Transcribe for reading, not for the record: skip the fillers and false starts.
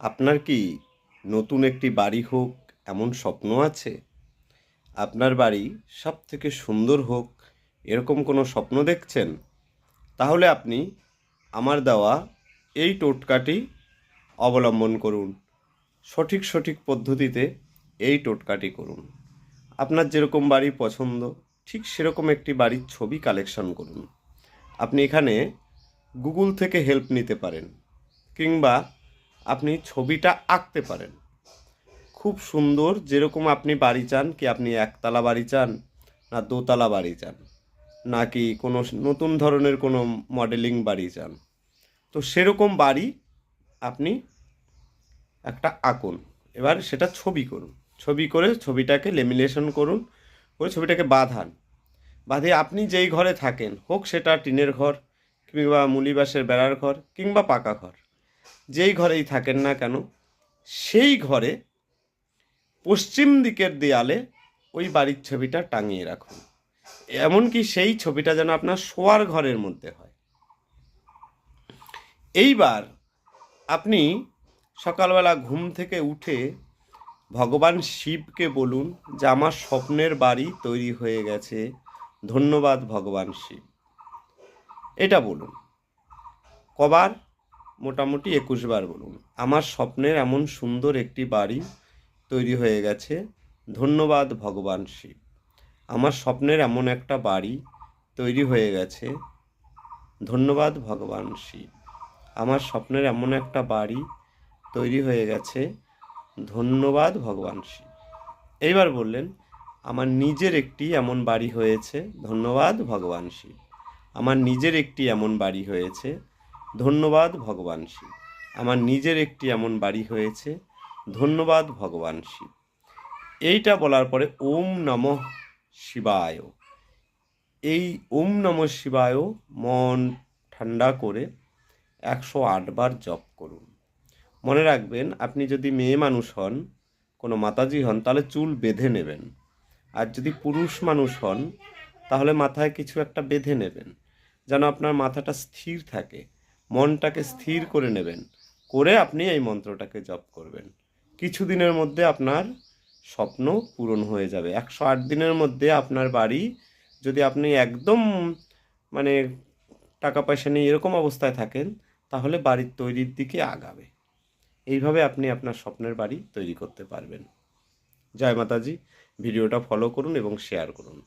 আপনার কি নতুন একটি বাড়ি হোক এমন স্বপ্ন আছে? আপনার বাড়ি সবথেকে সুন্দর হোক এরকম কোনো স্বপ্ন দেখছেন? তাহলে আপনি আমার দেওয়া এই টোটকাটি অবলম্বন করুন। সঠিক পদ্ধতিতে এই টোটকাটি করুন। আপনার যেরকম বাড়ি পছন্দ ঠিক সেরকম একটি বাড়ির ছবি কালেকশন করুন। আপনি এখানে গুগল থেকে হেল্প নিতে পারেন, কিংবা আপনি ছবিটা আঁকতে পারেন। খুব সুন্দর যেরকম আপনি বাড়ি চান, কি আপনি একতলা বাড়ি চান, না দোতলা বাড়ি চান, নাকি কোনো নতুন ধরনের কোনো মডেলিং বাড়ি চান, তো সেরকম বাড়ি আপনি একটা আঁকুন। এবার সেটা ছবি করুন। ছবি করে ছবিটাকে লেমিনেশন করুন, করে ছবিটাকে বাঁধিয়ে আপনি যেই ঘরে থাকেন, হোক সেটা টিনের ঘর, কিংবা মুলিবাসের বেড়ার ঘর, কিংবা পাকা ঘর, যেই ঘরেই থাকেন না কেন, সেই ঘরে পশ্চিম দিকের দেয়ালে ওই বাড়ির ছবিটা টাঙিয়ে রাখুন। এমনকি সেই ছবিটা যেন আপনার শোয়ার ঘরের মধ্যে হয়। এইবার আপনি সকালবেলা ঘুম থেকে উঠে ভগবান শিবকে বলুন যে আমার স্বপ্নের বাড়ি তৈরি হয়ে গেছে, ধন্যবাদ ভগবান শিব। এটা বলুন কবার? মোটামুটি 21 বার বলুন। আমার স্বপ্নের এমন সুন্দর একটি বাড়ি তৈরি হয়ে গেছে, ধন্যবাদ ভগবান শিব। আমার স্বপ্নের এমন একটা বাড়ি তৈরি হয়ে গেছে, ধন্যবাদ ভগবান শিব। আমার স্বপ্নের এমন একটা বাড়ি তৈরি হয়ে গেছে, ধন্যবাদ ভগবান শিব। এইবার বললেন আমার নিজের একটি এমন বাড়ি হয়েছে, ধন্যবাদ ভগবান শিব। আমার নিজের একটি এমন বাড়ি হয়েছে, ধন্যবাদ ভগবান শিব। আমার নিজের একটি এমন বাড়ি হয়েছে, ধন্যবাদ ভগবান শিব। এইটা বলার পরে ওম নমঃ শিবায়, এই ওম নমঃ শিবায় মন ঠান্ডা করে 108 বার জপ করুন। মনে রাখবেন, আপনি যদি মেয়ে মানুষ হন, কোনো মাতাজি হন, তাহলে চুল বেঁধে নেবেন। আর যদি পুরুষ মানুষ হন, তাহলে মাথায় কিছু একটা বেঁধে নেবেন, যেন আপনার মাথাটা স্থির থাকে। মনটাকে স্থির করে নেবেন, করে আপনি এই মন্ত্রটাকে জপ করবেন। কিছু দিনের মধ্যে আপনার স্বপ্ন পূরণ হয়ে যাবে। 108 দিনের মধ্যে আপনার বাড়ি, যদি আপনি একদম মানে টাকা পয়সা নিয়ে এরকম অবস্থায় থাকেন, তাহলে বাড়ির তৈরির দিকে আগাবে। এইভাবে আপনি আপনার স্বপ্নের বাড়ি তৈরি করতে পারবেন। জয় মাতাজি। ভিডিওটা ফলো করুন এবং শেয়ার করুন।